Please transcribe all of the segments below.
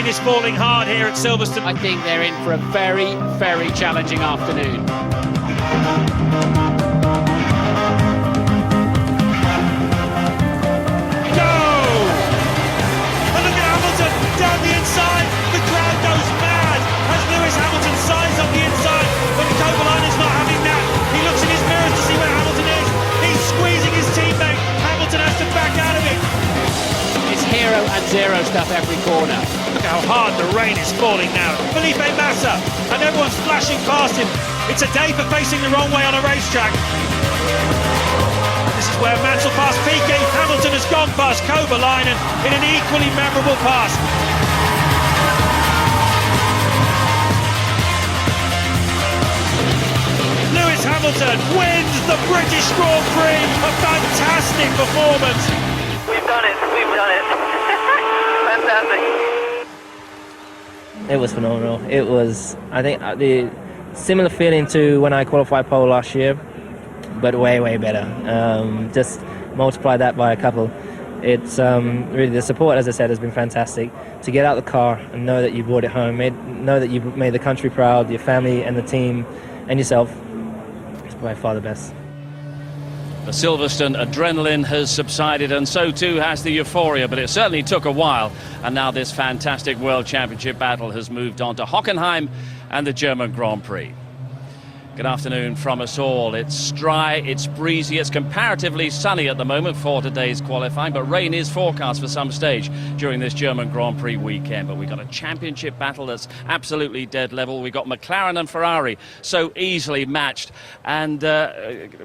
rain is falling hard here at Silverstone. I think they're in for a very, very challenging afternoon. Go! And look at Hamilton down the inside. The crowd goes mad as Lewis Hamilton sighs on the inside, but Kovalainen's not having that. He looks in his mirrors to see where Hamilton is. He's squeezing his teammate. Hamilton has to back out of it. It's hero and zero stuff every corner. Look how hard the rain is falling now. Felipe Massa, and everyone's flashing past him. It's a day for facing the wrong way on a racetrack. This is where Mansell passed Piquet. Hamilton has gone past Kovalainen in an equally memorable pass. Lewis Hamilton wins the British Grand Prix. A fantastic performance. We've done it. Fantastic. It was phenomenal. It was, I think, the similar feeling to when I qualified pole last year, but way, way better. Just multiply that by a couple. It's really, the support, as I said, has been fantastic. To get out of the car and know that you brought it home, know that you made the country proud, your family and the team and yourself, is by far the best. The Silverstone adrenaline has subsided, and so too has the euphoria, but it certainly took a while, and now this fantastic World Championship battle has moved on to Hockenheim and the German Grand Prix. Good afternoon from us all. It's dry, it's breezy, it's comparatively sunny at the moment for today's qualifying, but rain is forecast for some stage during this German Grand Prix weekend. But we've got a championship battle that's absolutely dead level. We've got McLaren and Ferrari so easily matched. And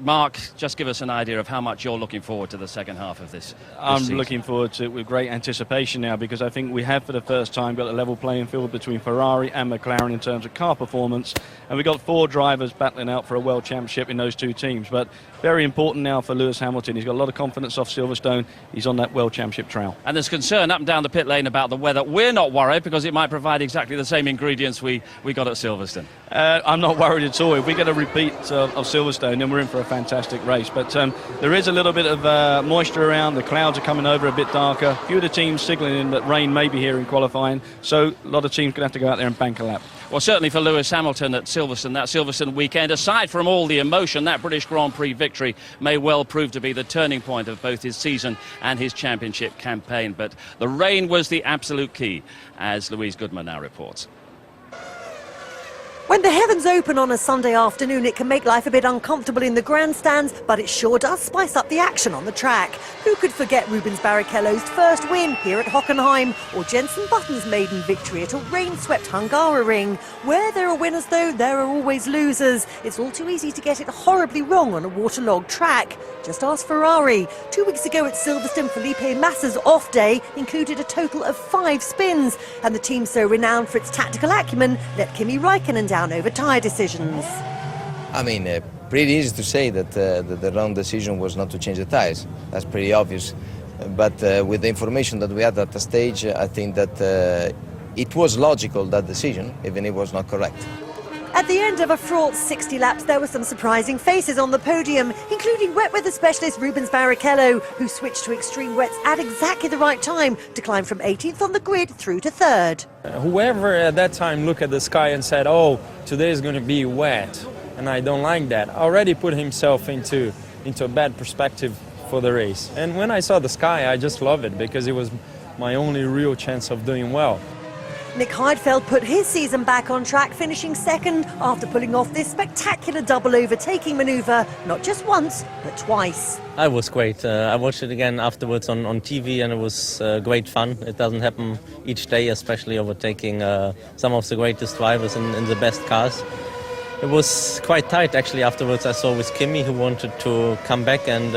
Mark, just give us an idea of how much you're looking forward to the second half of this season. Looking forward to it with great anticipation now, because I think we have for the first time got a level playing field between Ferrari and McLaren in terms of car performance, and we've got 4 drivers battling out for a world championship in those 2 teams. But very important now for Lewis Hamilton. He's got a lot of confidence off Silverstone. He's on that world championship trail. And there's concern up and down the pit lane about the weather. We're not worried because it might provide exactly the same ingredients we got at Silverstone. I'm not worried at all. If we get a repeat of Silverstone, then we're in for a fantastic race. But there is a little bit of moisture around. The clouds are coming over a bit darker. A few of the teams signaling that rain may be here in qualifying. So a lot of teams going to have to go out there and bank a lap. Well, certainly for Lewis Hamilton at Silverstone, that Silverstone weekend, aside from all the emotion, that British Grand Prix victory may well prove to be the turning point of both his season and his championship campaign. But the rain was the absolute key, as Louise Goodman now reports. When the heavens open on a Sunday afternoon, it can make life a bit uncomfortable in the grandstands, but it sure does spice up the action on the track. Who could forget Rubens Barrichello's first win here at Hockenheim, or Jenson Button's maiden victory at a rain-swept Hungaroring? Where there are winners, though, there are always losers. It's all too easy to get it horribly wrong on a waterlogged track. Just ask Ferrari. 2 weeks ago at Silverstone, Felipe Massa's off day included a total of 5 spins, and the team so renowned for its tactical acumen let Kimi Räikkönen down over tyre decisions. I mean, pretty easy to say that the wrong decision was not to change the tyres. That's pretty obvious. But with the information that we had at the stage, I think that it was logical, that decision, even if it was not correct. At the end of a fraught 60 laps, there were some surprising faces on the podium, including wet weather specialist Rubens Barrichello, who switched to extreme wets at exactly the right time to climb from 18th on the grid through to 3rd. Whoever at that time looked at the sky and said, oh, today is going to be wet, and I don't like that, already put himself into a bad perspective for the race. And when I saw the sky, I just loved it, because it was my only real chance of doing well. Nick Heidfeld put his season back on track, finishing 2nd after pulling off this spectacular double overtaking manoeuvre, not just once, but twice. It was great. I watched it again afterwards on TV, and it was great fun. It doesn't happen each day, especially overtaking some of the greatest drivers in the best cars. It was quite tight, actually, afterwards. I saw with Kimi, who wanted to come back and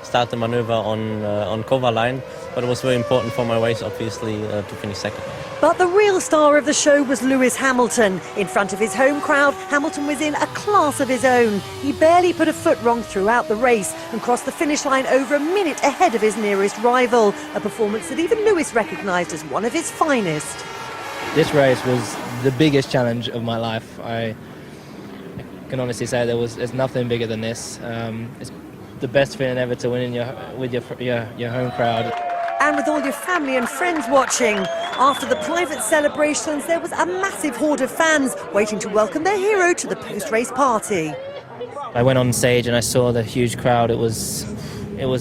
start the manoeuvre on Kovalainen, but it was very important for my race, obviously, to finish 2nd. But the real star of the show was Lewis Hamilton. In front of his home crowd, Hamilton was in a class of his own. He barely put a foot wrong throughout the race and crossed the finish line over a minute ahead of his nearest rival, a performance that even Lewis recognised as one of his finest. This race was the biggest challenge of my life. I can honestly say there's nothing bigger than this. It's the best feeling ever to win with your home crowd. and with all your family and friends watching. After the private celebrations, there was a massive horde of fans waiting to welcome their hero to the post-race party. I went on stage and I saw the huge crowd. It was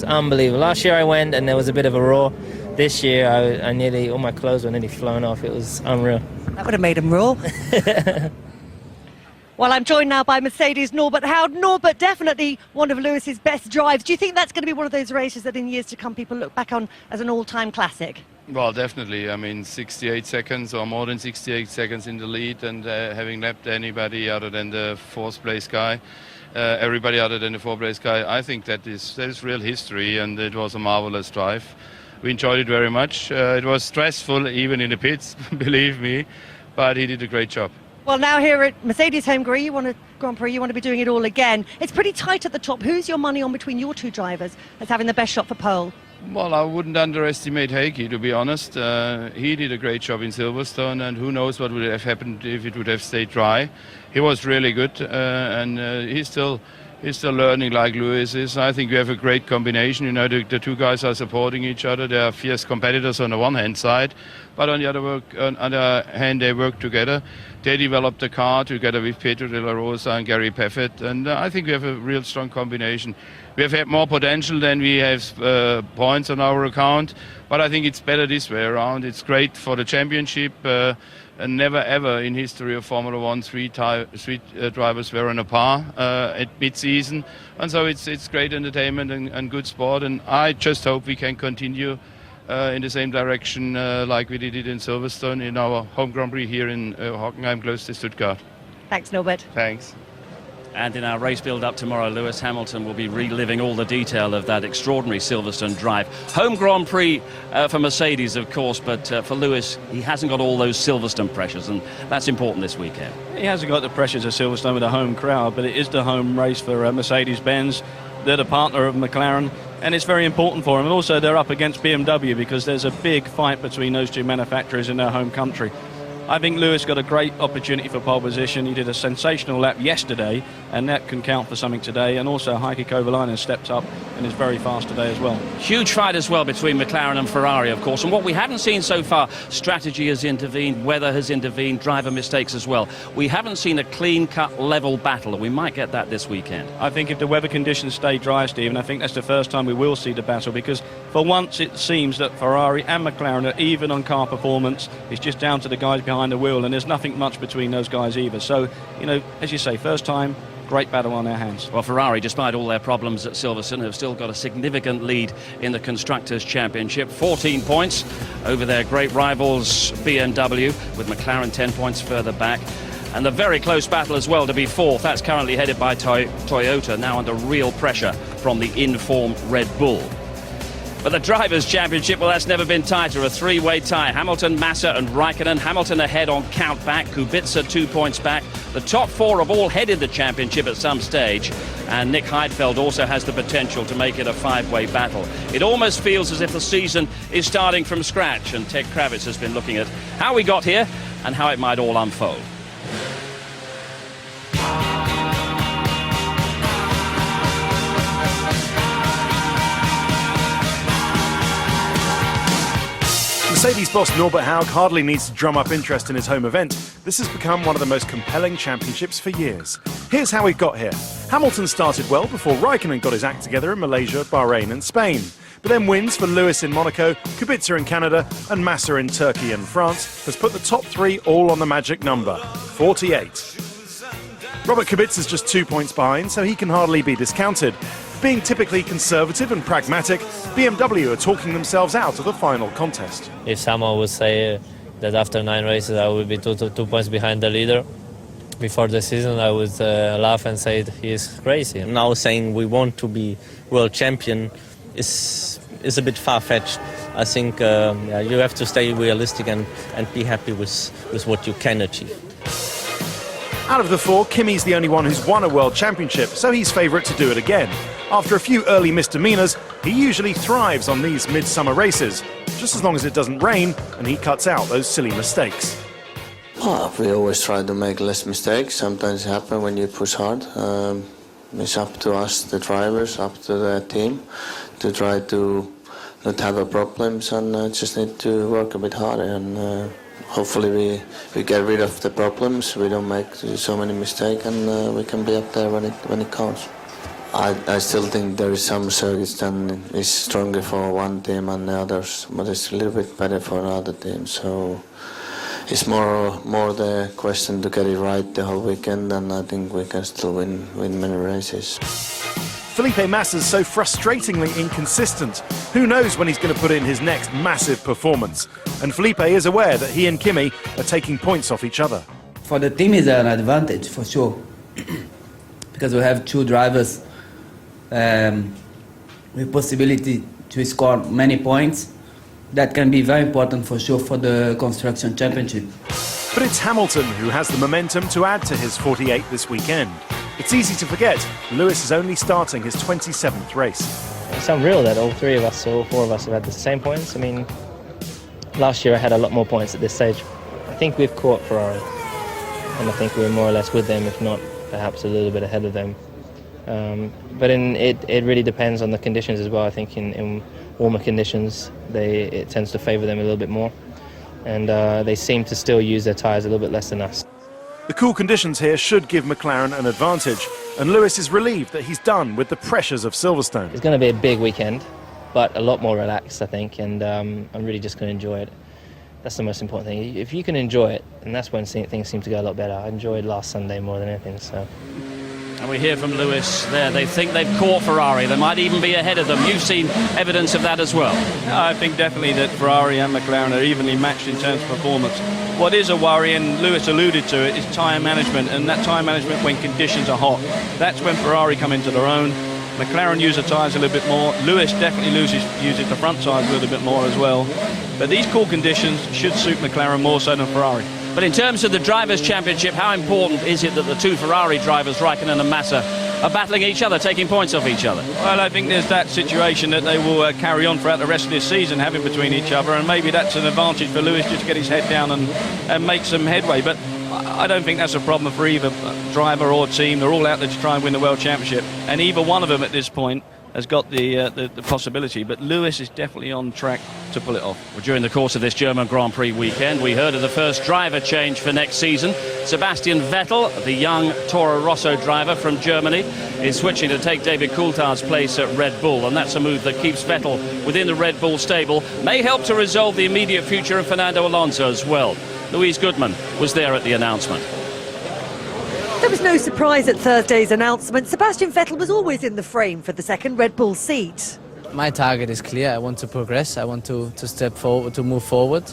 unbelievable. Last year I went and there was a bit of a roar. This year all my clothes were nearly flown off. It was unreal. That would have made him roar. Well, I'm joined now by Mercedes' Norbert Howden. Norbert, definitely one of Lewis's best drives. Do you think that's going to be one of those races that in years to come people look back on as an all-time classic? Well, definitely. I mean, 68 seconds or more than 68 seconds in the lead, and having lapped anybody other than the fourth place guy, everybody other than the fourth place guy, I think that is real history, and it was a marvelous drive. We enjoyed it very much. It was stressful, even in the pits, believe me, but he did a great job. Well, now here at Mercedes home Grand Prix, you want to be doing it all again. It's pretty tight at the top. Who's your money on between your two drivers as having the best shot for pole? Well, I wouldn't underestimate Heikki, to be honest. He did a great job in Silverstone, and who knows what would have happened if it would have stayed dry. He was really good, and he's still learning like Lewis is. I think we have a great combination. You know, the two guys are supporting each other. They are fierce competitors on the one hand side, but on the other hand, they work together. They developed the car together with Pedro de la Rosa and Gary Paffett, and I think we have a real strong combination. We have had more potential than we have points on our account, but I think it's better this way around. It's great for the championship. And never ever in history of Formula One three drivers were on a par at mid-season, and so it's great entertainment and good sport, and I just hope we can continue in the same direction like we did it in Silverstone in our home Grand Prix here in Hockenheim, close to Stuttgart. Thanks, Norbert. Thanks. And in our race build-up tomorrow, Lewis Hamilton will be reliving all the detail of that extraordinary Silverstone drive. Home Grand Prix for Mercedes, of course, but for Lewis, he hasn't got all those Silverstone pressures, and that's important this weekend. He hasn't got the pressures of Silverstone with a home crowd, but it is the home race for Mercedes-Benz. They're the partner of McLaren, and it's very important for him. And also they're up against BMW because there's a big fight between those two manufacturers in their home country. I think Lewis got a great opportunity for pole position. He did a sensational lap yesterday, and that can count for something today. And also Heikki Kovalainen stepped up and is very fast today as well. Huge fight as well between McLaren and Ferrari, of course. And what we haven't seen so far, strategy has intervened, weather has intervened, driver mistakes as well. We haven't seen a clean-cut, level battle, and we might get that this weekend. I think if the weather conditions stay dry, Stephen, I think that's the first time we will see the battle, because for once it seems that Ferrari and McLaren are even on car performance. It's just down to the guys behind the wheel, and there's nothing much between those guys either. So, you know, as you say, first time, great battle on their hands. Well, Ferrari, despite all their problems at Silverstone, have still got a significant lead in the Constructors' Championship. 14 points over their great rivals BMW, with McLaren 10 points further back. And the very close battle as well to be fourth. That's currently headed by Toyota, now under real pressure from the in-form Red Bull. But the Drivers' Championship, well, that's never been tighter. A three-way tie. Hamilton, Massa and Raikkonen. Hamilton ahead on count back. Kubica 2 points back. The top four have all headed the championship at some stage. And Nick Heidfeld also has the potential to make it a five-way battle. It almost feels as if the season is starting from scratch. And Ted Kravitz has been looking at how we got here and how it might all unfold. Mercedes boss Norbert Haug hardly needs to drum up interest in his home event. This has become one of the most compelling championships for years. Here's how we got here. Hamilton started well before Raikkonen got his act together in Malaysia, Bahrain and Spain. But then wins for Lewis in Monaco, Kubica in Canada and Massa in Turkey and France has put the top three all on the magic number, 48. Robert Kubica's just 2 points behind, so he can hardly be discounted. Being typically conservative and pragmatic, BMW are talking themselves out of the final contest. If someone would say that after 9 races I would be two points behind the leader before the season, I would laugh and say he is crazy. Now saying we want to be world champion is a bit far-fetched. I think you have to stay realistic and be happy with what you can achieve. Out of the four, Kimi's the only one who's won a world championship, so he's favourite to do it again. After a few early misdemeanours, he usually thrives on these midsummer races, just as long as it doesn't rain and he cuts out those silly mistakes. Well, we always try to make less mistakes. Sometimes it happens when you push hard. It's up to us, the drivers, up to the team, to try to not have a problems, and just need to work a bit harder, and hopefully we get rid of the problems. We don't make so many mistakes, and we can be up there when it counts. I still think there is some circuits that is stronger for one team and the others, but it's a little bit better for another team. So it's more the question to get it right the whole weekend, and I think we can still win many races. Felipe Massa's so frustratingly inconsistent. Who knows when he's going to put in his next massive performance? And Felipe is aware that he and Kimi are taking points off each other. For the team, it's an advantage for sure, because we have two drivers with possibility to score many points. That can be very important for sure for the Construction Championship. But it's Hamilton who has the momentum to add to his 48 this weekend. It's easy to forget Lewis is only starting his 27th race. It's unreal that all three of us, or all four of us, have had the same points. I mean, last year I had a lot more points at this stage. I think we've caught Ferrari, and I think we're more or less with them, if not perhaps a little bit ahead of them. But it really depends on the conditions as well. I think in warmer conditions, it tends to favour them a little bit more, and they seem to still use their tyres a little bit less than us. The cool conditions here should give McLaren an advantage, and Lewis is relieved that he's done with the pressures of Silverstone. It's going to be a big weekend, but a lot more relaxed, I think, and I'm really just going to enjoy it. That's the most important thing. If you can enjoy it, and that's when things seem to go a lot better. I enjoyed last Sunday more than anything, so. And we hear from Lewis there. They think they've caught Ferrari. They might even be ahead of them. You've seen evidence of that as well. I think definitely that Ferrari and McLaren are evenly matched in terms of performance. What is a worry, and Lewis alluded to it, is tyre management, and that tyre management when conditions are hot. That's when Ferrari come into their own. McLaren use the tyres a little bit more. Lewis definitely uses the front tyres a little bit more as well. But these cool conditions should suit McLaren more so than Ferrari. But in terms of the Drivers' Championship, how important is it that the two Ferrari drivers, Raikkonen and Massa, are battling each other, taking points off each other? Well, I think there's that situation that they will carry on throughout the rest of this season, having between each other, and maybe that's an advantage for Lewis just to get his head down and make some headway. But I don't think that's a problem for either driver or team. They're all out there to try and win the World Championship, and either one of them at this point has got the possibility, but Lewis is definitely on track to pull it off. Well, during the course of this German Grand Prix weekend, we heard of the first driver change for next season. Sebastian Vettel, the young Toro Rosso driver from Germany, is switching to take David Coulthard's place at Red Bull, and that's a move that keeps Vettel within the Red Bull stable. May help to resolve the immediate future of Fernando Alonso as well. Louise Goodman was there at the announcement. There was no surprise at Thursday's announcement. Sebastian Vettel was always in the frame for the second Red Bull seat. My target is clear. I want to progress. I want to step forward, to move forward,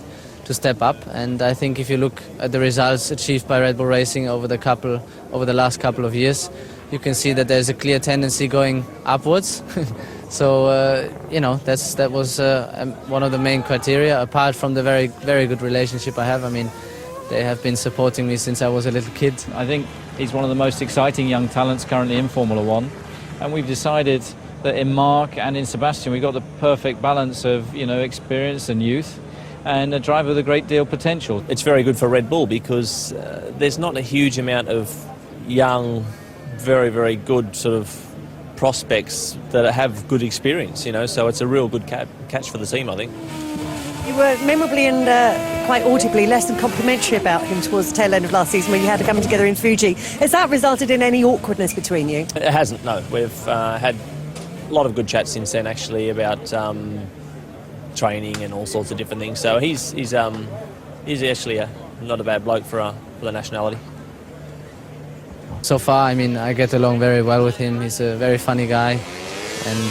to step up. And I think if you look at the results achieved by Red Bull Racing over the last couple of years, you can see that there's a clear tendency going upwards. So that was one of the main criteria. Apart from the very, very good relationship I have. I mean, they have been supporting me since I was a little kid. I think he's one of the most exciting young talents currently in Formula One, and we've decided that in Mark and in Sebastian we got the perfect balance of experience and youth, and a driver with a great deal of potential. It's very good for Red Bull because there's not a huge amount of young, very, very good sort of prospects that have good experience, so it's a real good catch for the team, I think. You were memorably and quite audibly less than complimentary about him towards the tail end of last season when you had to come together in Fuji. Has that resulted in any awkwardness between you? It hasn't, no. We've had a lot of good chats since then, actually, about training and all sorts of different things. So he's actually not a bad bloke for the nationality. So far, I mean, I get along very well with him. He's a very funny guy, and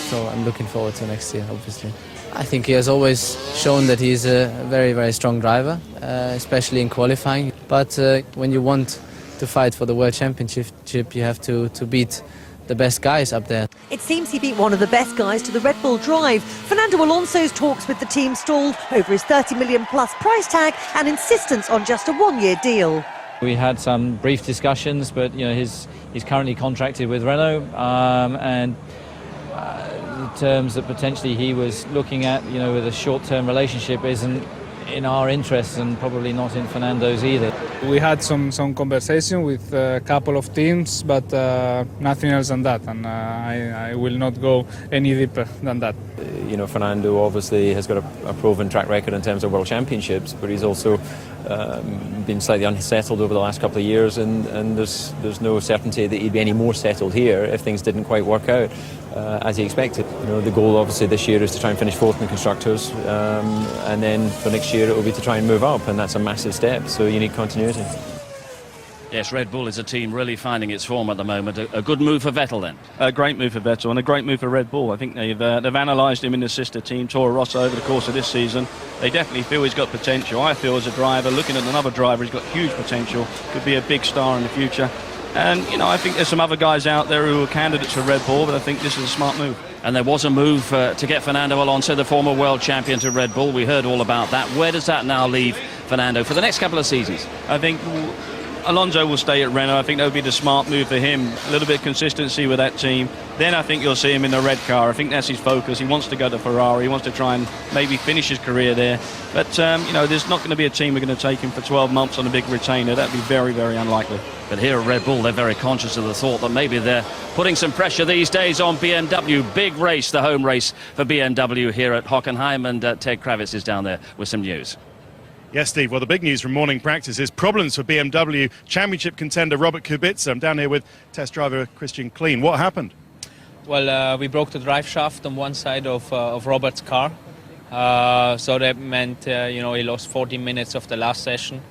so I'm looking forward to next year, obviously. I think he has always shown that he's a very, very strong driver, especially in qualifying. But when you want to fight for the World Championship, you have to beat the best guys up there. It seems he beat one of the best guys to the Red Bull drive. Fernando Alonso's talks with the team stalled over his $30 million plus price tag and insistence on just a one-year deal. We had some brief discussions, but he's currently contracted with Renault, and the terms that potentially he was looking at, with a short-term relationship isn't in our interests and probably not in Fernando's either. We had some conversation with a couple of teams, but nothing else than that, and I will not go any deeper than that. You know, Fernando obviously has got a proven track record in terms of World Championships, but he's also been slightly unsettled over the last couple of years, and there's no certainty that he'd be any more settled here if things didn't quite work out as he expected. You know, the goal obviously this year is to try and finish fourth in the constructors, and then for next year it will be to try and move up, and that's a massive step, so you need continuity. Yes, Red Bull is a team really finding its form at the moment. A good move for Vettel then. A great move for Vettel and a great move for Red Bull. I think they've analysed him in the sister team, Toro Rosso, over the course of this season. They definitely feel he's got potential. I feel as a driver, looking at another driver, he's got huge potential, could be a big star in the future. And, you know, I think there's some other guys out there who are candidates for Red Bull, but I think this is a smart move. And there was a move to get Fernando Alonso, the former world champion, to Red Bull. We heard all about that. Where does that now leave Fernando for the next couple of seasons? I think Alonso will stay at Renault. I think that would be the smart move for him. A little bit of consistency with that team. Then I think you'll see him in the red car. I think that's his focus. He wants to go to Ferrari. He wants to try and maybe finish his career there. But, you know, there's not going to be a team who are going to take him for 12 months on a big retainer. That would be very, very unlikely. But here at Red Bull, they're very conscious of the thought that maybe they're putting some pressure these days on BMW. Big race, the home race for BMW here at Hockenheim, and Ted Kravitz is down there with some news. Yes, Steve. Well, the big news from morning practice is problems for BMW Championship contender Robert Kubica. I'm down here with test driver Christian Klein. What happened? Well, we broke the drive shaft on one side of Robert's car. So that meant, you know, he lost 14 minutes of the last session.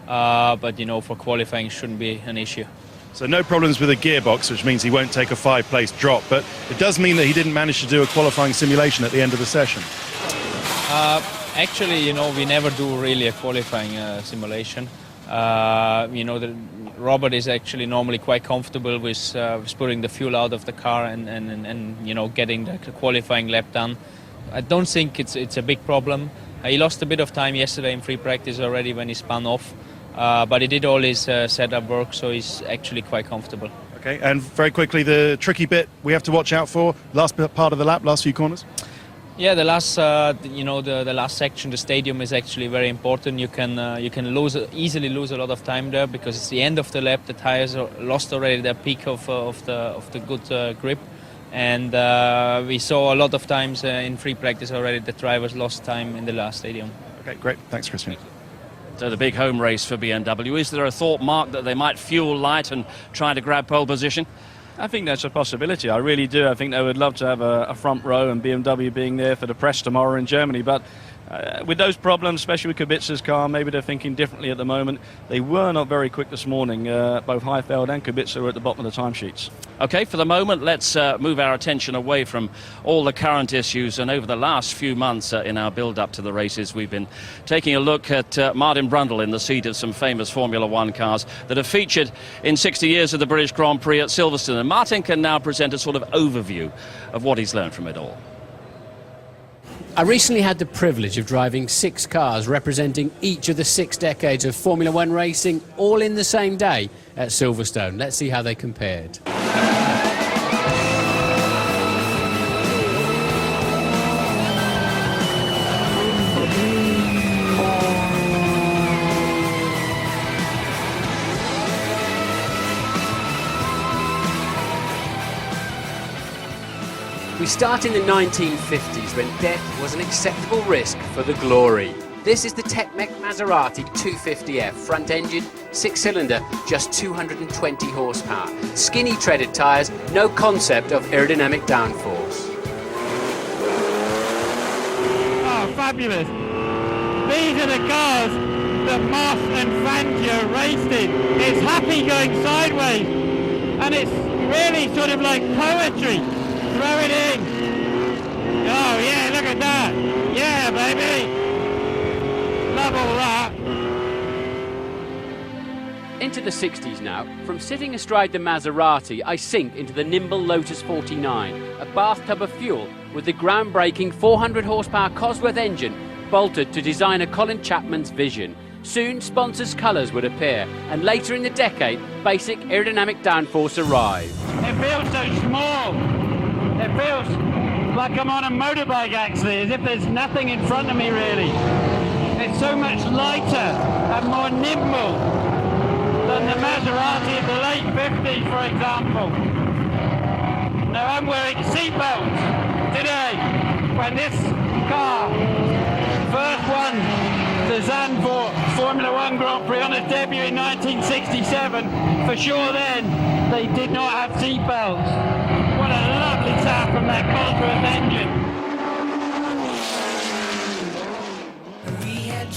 But, you know, for qualifying shouldn't be an issue. So no problems with the gearbox, which means he won't take a 5-place drop. But it does mean that he didn't manage to do a qualifying simulation at the end of the session. Actually, you know, we never do really a qualifying simulation. You know, Robert is actually normally quite comfortable with putting the fuel out of the car and you know, getting the qualifying lap done. I don't think it's a big problem. He lost a bit of time yesterday in free practice already when he spun off, but he did all his setup work, so he's actually quite comfortable. Okay, and very quickly, the tricky bit we have to watch out for, last part of the lap, last few corners? Yeah, the last, you know, the last section, the stadium is actually very important. You can easily lose a lot of time there because it's the end of the lap. The tires are lost already their peak of the good grip, and we saw a lot of times in free practice already the drivers lost time in the last stadium. Okay, great. Thanks, Christian. So the big home race for BMW. Is there a thought, Mark, that they might fuel light and try to grab pole position? I think that's a possibility. I really do. I think they would love to have a front row and BMW being there for the press tomorrow in Germany. But with those problems, especially with Kubica's car, maybe they're thinking differently at the moment. They were not very quick this morning. Both Heifeld and Kubica were at the bottom of the timesheets. OK, for the moment, let's move our attention away from all the current issues. And over the last few months in our build-up to the races, we've been taking a look at Martin Brundle in the seat of some famous Formula One cars that have featured in 60 years of the British Grand Prix at Silverstone. And Martin can now present a sort of overview of what he's learned from it all. I recently had the privilege of driving 6 cars representing each of the 6 decades of Formula One racing, all in the same day at Silverstone. Let's see how they compared. We start in the 1950s when death was an acceptable risk for the glory. This is the Tech-Mech Maserati 250F, front engine, 6-cylinder, just 220 horsepower. Skinny treaded tyres, no concept of aerodynamic downforce. Oh, fabulous. These are the cars that Moss and Fangio raced in. It's happy going sideways, and it's really sort of like poetry. Throw it in. Oh, yeah, look at that. Yeah, baby. Love all that. Into the 60s now. From sitting astride the Maserati, I sink into the nimble Lotus 49, a bathtub of fuel with the groundbreaking 400 horsepower Cosworth engine bolted to designer Colin Chapman's vision. Soon, sponsors' colours would appear, and later in the decade, basic aerodynamic downforce arrived. It feels so small. It feels like I'm on a motorbike, actually, as if there's nothing in front of me, really. It's so much lighter and more nimble than the Maserati of the late 50s, for example. Now I'm wearing seatbelts today when this car first won the Zandvoort Formula 1 Grand Prix on its debut in 1967. For sure then, they did not have seatbelts. What a lovely sound from that Cosworth engine.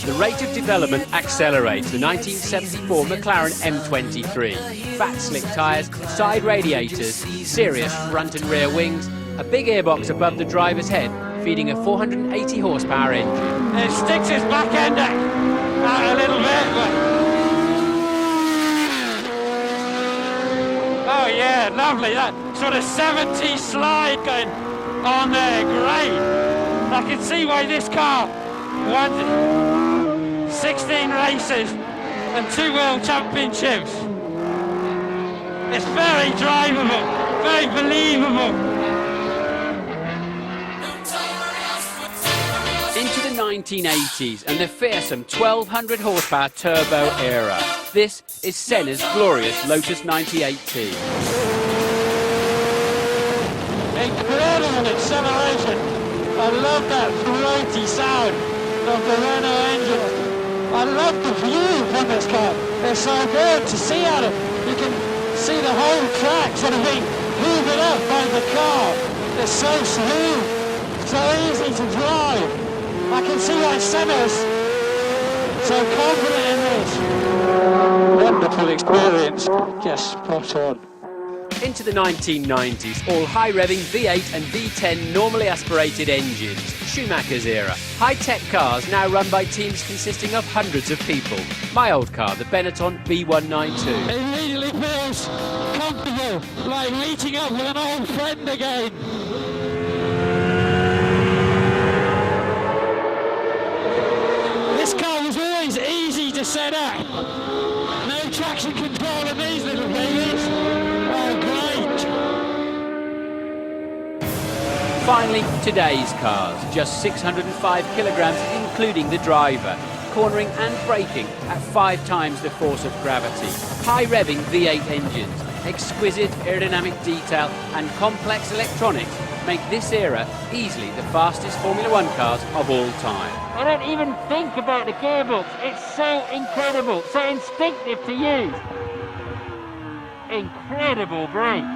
The rate of development accelerates. The 1974 McLaren M23. Fat slick tyres, side radiators, serious front and rear wings, a big airbox above the driver's head, feeding a 480 horsepower engine. It sticks its back end out a little bit. Oh yeah, lovely. That sort of 70s slide going on there, great. I can see why this car won 16 races and 2 world championships. It's very drivable, very believable. Into the 1980s and the fearsome 1200 horsepower turbo era. This is Senna's glorious Lotus 98T. Incredible acceleration. I love that throaty sound of the Renault engine. I love the view from this car. It's so good to see at it. You can see the whole track sort of being hoovered up by the car. It's so smooth, so easy to drive. I can see why Senna's so confident in this. Wonderful experience, just spot on. Into the 1990s, all high-revving V8 and V10 normally aspirated engines. Schumacher's era. High-tech cars now run by teams consisting of hundreds of people. My old car, the Benetton B192. It immediately feels comfortable, like meeting up with an old friend again. This car was always easy to set up. No traction control in these little babies. Oh, great. Finally, today's cars. Just 605 kilograms, including the driver. Cornering and braking at 5 times the force of gravity. High-revving V8 engines. Exquisite aerodynamic detail and complex electronics make this era easily the fastest Formula 1 cars of all time. I don't even think about the gearbox. It's so incredible, so instinctive to use. Incredible brakes.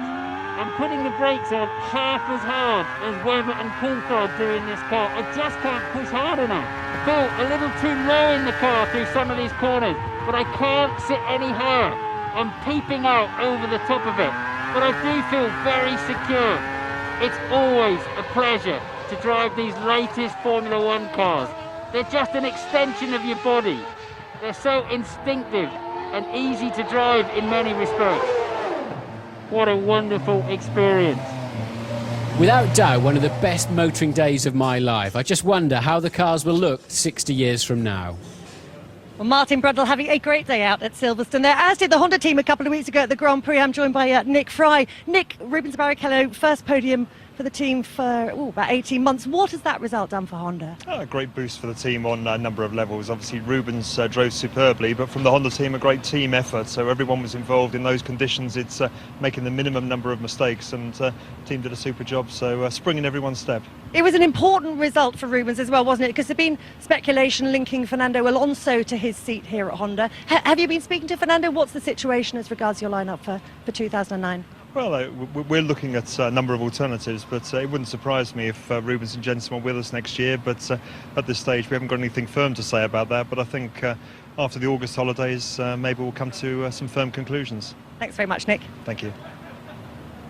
I'm putting the brakes on half as hard as Webber and Coulthard do in this car. I just can't push hard enough. I feel a little too low in the car through some of these corners, but I can't sit any higher. I'm peeping out over the top of it, but I do feel very secure. It's always a pleasure to drive these latest Formula 1 cars. They're just an extension of your body. They're so instinctive and easy to drive in many respects. What a wonderful experience. Without doubt, one of the best motoring days of my life. I just wonder how the cars will look 60 years from now. Well, Martin Brundle having a great day out at Silverstone there, as did the Honda team a couple of weeks ago at the Grand Prix. I'm joined by Nick Fry. Nick, Rubens Barrichello, first podium for the team for about 18 months. What has that result done for Honda? A great boost for the team on a number of levels. Obviously, Rubens drove superbly, but from the Honda team, a great team effort. So everyone was involved in those conditions. It's making the minimum number of mistakes, and the team did a super job. So springing everyone's step. It was an important result for Rubens as well, wasn't it? Because there's been speculation linking Fernando Alonso to his seat here at Honda. Have you been speaking to Fernando? What's the situation as regards your lineup for 2009? Well, we're looking at a number of alternatives, but it wouldn't surprise me if Rubens and Jensen were with us next year. But at this stage, we haven't got anything firm to say about that. But I think after the August holidays, maybe we'll come to some firm conclusions. Thanks very much, Nick. Thank you.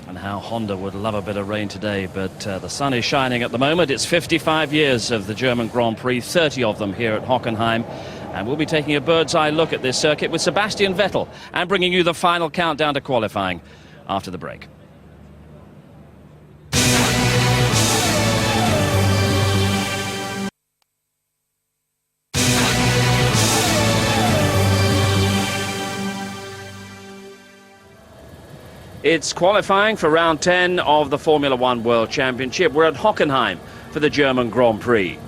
And how Honda would love a bit of rain today, but the sun is shining at the moment. It's 55 years of the German Grand Prix, 30 of them here at Hockenheim. And we'll be taking a bird's eye look at this circuit with Sebastian Vettel and bringing you the final countdown to qualifying after the break. It's qualifying for round 10 of the Formula 1 World Championship. We're at Hockenheim for the German Grand Prix.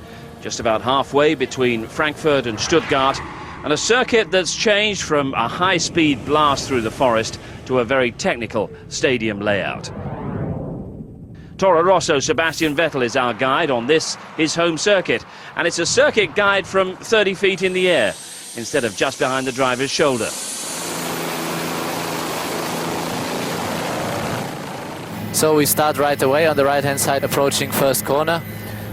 just about halfway between Frankfurt and Stuttgart, and a circuit that's changed from a high-speed blast through the forest to a very technical stadium layout. Toro Rosso Sebastian Vettel is our guide on this, his home circuit, and it's a circuit guide from 30 feet in the air instead of just behind the driver's shoulder. So we start right away on the right-hand side, approaching first corner.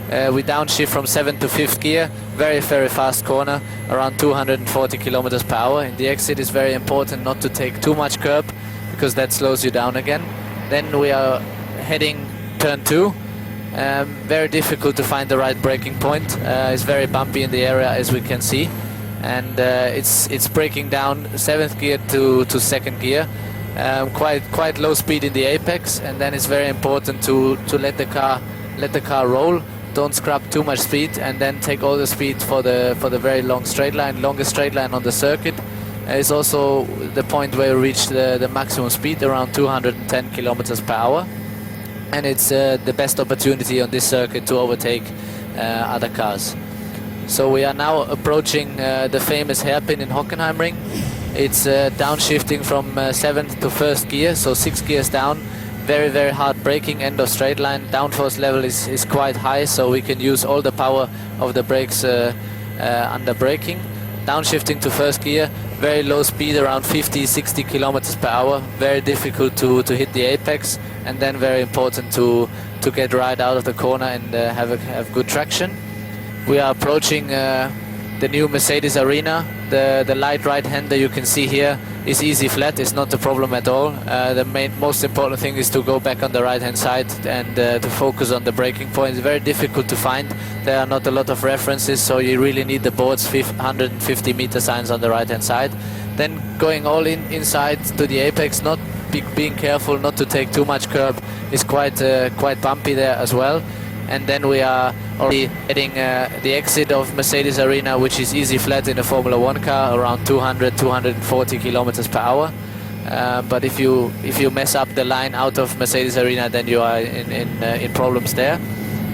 We downshift from 7th to 5th gear, very fast corner, around 240 kilometers per hour. In the exit it's very important not to take too much curb, because that slows you down again. Then we are heading turn 2. Very difficult to find the right braking point. It's very bumpy in the area, as we can see, and it's braking down 7th gear to 2nd gear. Quite low speed in the apex, and then it's very important to let the car roll. Don't scrap too much speed, and then take all the speed for the very long straight line, longest straight line on the circuit. It's also the point where you reach the maximum speed, around 210 kilometers per hour, and it's the best opportunity on this circuit to overtake other cars. So we are now approaching the famous hairpin in Hockenheimring. It's downshifting from 7th to 1st gear, so 6 gears down. Very hard braking, end of straight line. Downforce level is quite high, so we can use all the power of the brakes under braking. Downshifting to 1st gear, very low speed, around 50-60 kilometers per hour. Very difficult to hit the apex, and then very important to get right out of the corner and have good traction. We are approaching the new Mercedes Arena. The light right-hander you can see here is easy flat. It's not a problem at all. The most important thing is to go back on the right-hand side and to focus on the braking point. It's very difficult to find. There are not a lot of references, so you really need the board's 150 meter signs on the right-hand side. Then going all inside to the apex, not being careful not to take too much curb, is quite bumpy there as well. And then we are already heading the exit of Mercedes Arena, which is easy flat in a Formula 1 car, around 200-240 kilometers per hour. But if you mess up the line out of Mercedes Arena, then you are in problems there.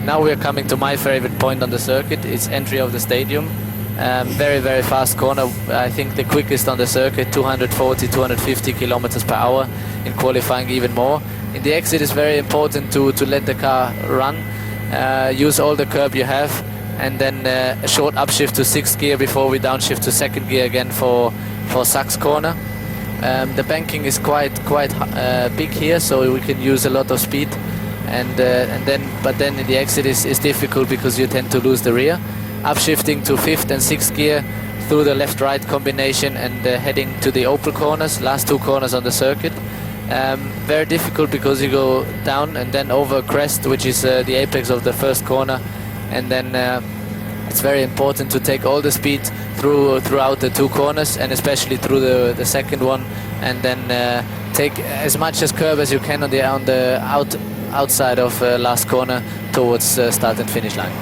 Now we are coming to my favorite point on the circuit. It's entry of the stadium. Very fast corner. I think the quickest on the circuit, 240-250 kilometers per hour. In qualifying even more. In the exit it's very important to let the car run. Use all the curb you have, and then a short upshift to 6th gear before we downshift to 2nd gear again for Sachs corner. The banking is quite big here, so we can use a lot of speed, but then in the exit is difficult because you tend to lose the rear. Upshifting to 5th and 6th gear through the left-right combination and heading to the Opel corners, last 2 corners on the circuit. Very difficult because you go down and then over a crest, which is the apex of the first corner, and then it's very important to take all the speed throughout the 2 corners, and especially through the second one, and then take as much as curb as you can on the outside of last corner towards start and finish line.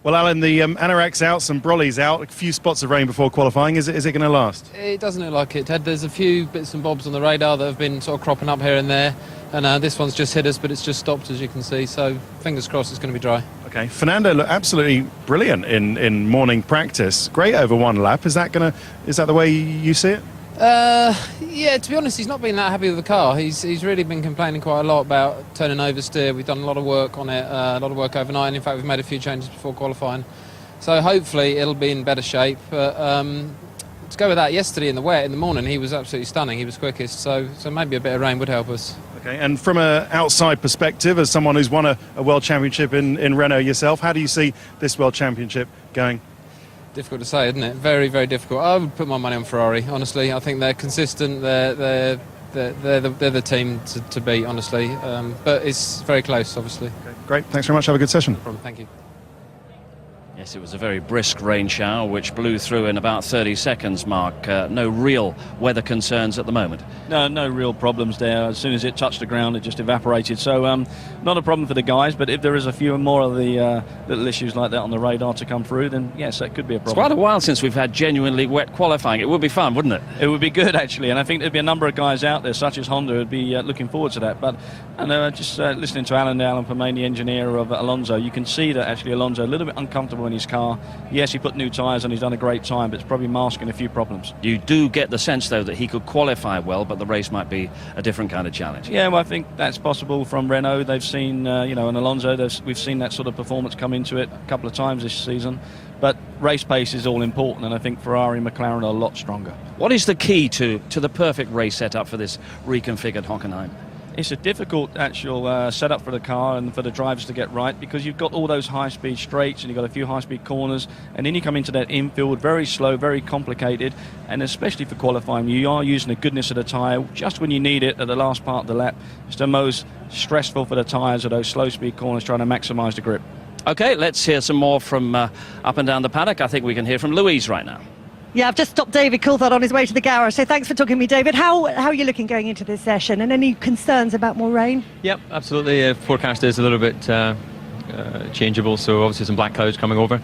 Well, Alan, the Anorak's out, some Brolly's out, a few spots of rain before qualifying. Is it going to last? It doesn't look like it, Ted. There's a few bits and bobs on the radar that have been sort of cropping up here and there, and this one's just hit us, but it's just stopped, as you can see, so fingers crossed it's going to be dry. Okay, Fernando looked absolutely brilliant in morning practice. Great over 1 lap. Is that the way you see it? Yeah, to be honest, he's not been that happy with the car. He's really been complaining quite a lot about turning oversteer. We've done a lot of work on it, a lot of work overnight, and in fact we've made a few changes before qualifying. So hopefully it'll be in better shape. But to go with that, yesterday in the wet in the morning he was absolutely stunning. He was quickest, so maybe a bit of rain would help us. Okay, and from an outside perspective, as someone who's won a World Championship in Renault yourself, how do you see this World Championship going? Difficult to say, isn't it? Very difficult. I would put my money on Ferrari, honestly. I think they're consistent. They're the team to beat, honestly. But it's very close, obviously. Okay, great. Thanks very much. Have a good session. No problem. Thank you. Yes, Yes, it was a very brisk rain shower which blew through in about 30 seconds, Mark. No real weather concerns at the moment. No real problems there. As soon as it touched the ground, it just evaporated. So not a problem for the guys, but if there is a few more of the little issues like that on the radar to come through, then yes, that could be a problem. It's quite a while since we've had genuinely wet qualifying. It would be fun, wouldn't it? It would be good, actually, and I think there'd be a number of guys out there, such as Honda, who'd be looking forward to that. But just listening to Alan Permain, the engineer of Alonso, you can see that actually Alonso a little bit uncomfortable in his car. Yes, he put new tyres and he's done a great time, but it's probably masking a few problems. You do get the sense, though, that he could qualify well, but the race might be a different kind of challenge. Yeah, well, I think that's possible from Renault. They've seen, and Alonso, we've seen that sort of performance come into it a couple of times this season. But race pace is all important, and I think Ferrari and McLaren are a lot stronger. What is the key to the perfect race setup for this reconfigured Hockenheim? It's a difficult actual setup for the car and for the drivers to get right, because you've got all those high-speed straights and you've got a few high-speed corners, and then you come into that infield, very slow, very complicated, and especially for qualifying, you are using the goodness of the tyre just when you need it at the last part of the lap. It's the most stressful for the tyres are those slow-speed corners, trying to maximise the grip. OK, let's hear some more from up and down the paddock. I think we can hear from Louise right now. Yeah, I've just stopped David Coulthard on his way to the garage, so thanks for talking to me, David. How are you looking going into this session, and any concerns about more rain? Yep, absolutely. Forecast is a little bit changeable, so obviously some black clouds coming over.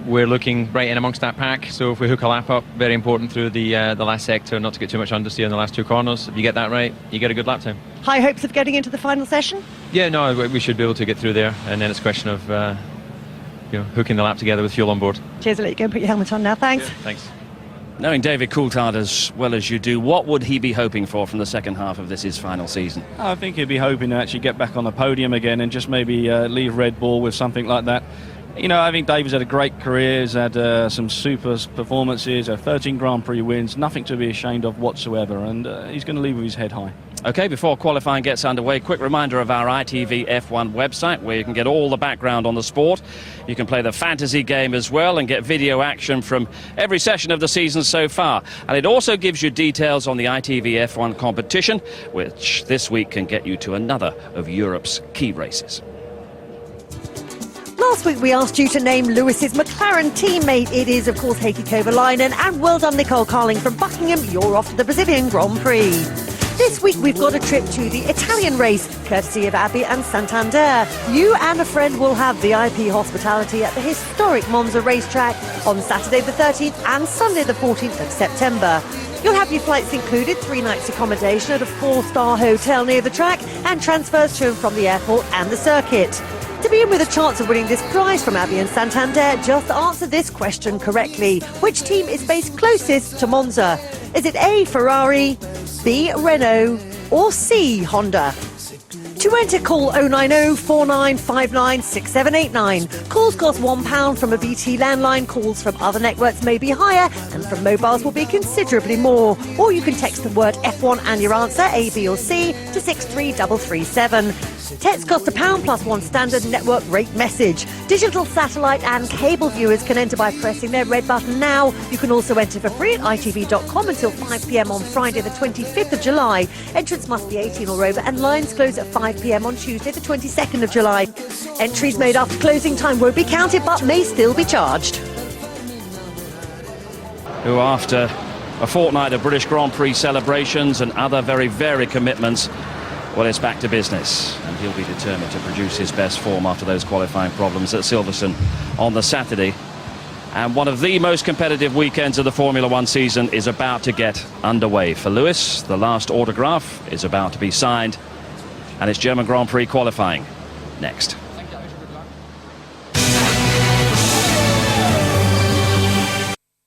We're looking right in amongst that pack, so if we hook a lap up, very important through the last sector, not to get too much understeer in the last two corners. If you get that right, you get a good lap time. High hopes of getting into the final session? Yeah, no, we should be able to get through there, and then it's a question of hooking the lap together with fuel on board. Cheers, I'll let you go and put your helmet on now. Thanks. Yeah, thanks. Knowing David Coulthard as well as you do, what would he be hoping for from the second half of his final season? I think he'd be hoping to actually get back on the podium again and just maybe leave Red Bull with something like that. I think David's had a great career. He's had some super performances, 13 Grand Prix wins, nothing to be ashamed of whatsoever, and he's going to leave with his head high. OK, before qualifying gets underway, quick reminder of our ITV F1 website, where you can get all the background on the sport. You can play the fantasy game as well and get video action from every session of the season so far. And it also gives you details on the ITV F1 competition, which this week can get you to another of Europe's key races. Last week we asked you to name Lewis's McLaren teammate. It is, of course, Heikki Kovalainen, and well done, Nicole Carling from Buckingham. You're off to the Brazilian Grand Prix. This week we've got a trip to the Italian race, courtesy of Abbey and Santander. You and a friend will have VIP hospitality at the historic Monza racetrack on Saturday the 13th and Sunday the 14th of September. You'll have your flights included, 3 nights accommodation at a 4-star hotel near the track, and transfers to and from the airport and the circuit. To be in with a chance of winning this prize from Abbey and Santander, just answer this question correctly. Which team is based closest to Monza? Is it A, Ferrari, B, Renault, or C, Honda? To enter, call 090 4959 6789. Calls cost £1 from a BT landline. Calls from other networks may be higher, and from mobiles will be considerably more. Or you can text the word F1 and your answer, A, B or C, to 63337. Text cost £1 plus 1 standard network rate message. Digital, satellite and cable viewers can enter by pressing their red button now. You can also enter for free at itv.com until 5 p.m. on Friday the 25th of July. Entrance must be 18 or over, and lines close at 5 p.m. on Tuesday the 22nd of July. Entries made after closing time won't be counted but may still be charged. Who, after a fortnight of British Grand Prix celebrations and other very varied commitments, well, it's back to business, and he'll be determined to produce his best form after those qualifying problems at Silverstone on the Saturday. And one of the most competitive weekends of the Formula One season is about to get underway. For Lewis, the last autograph is about to be signed, and it's German Grand Prix qualifying next.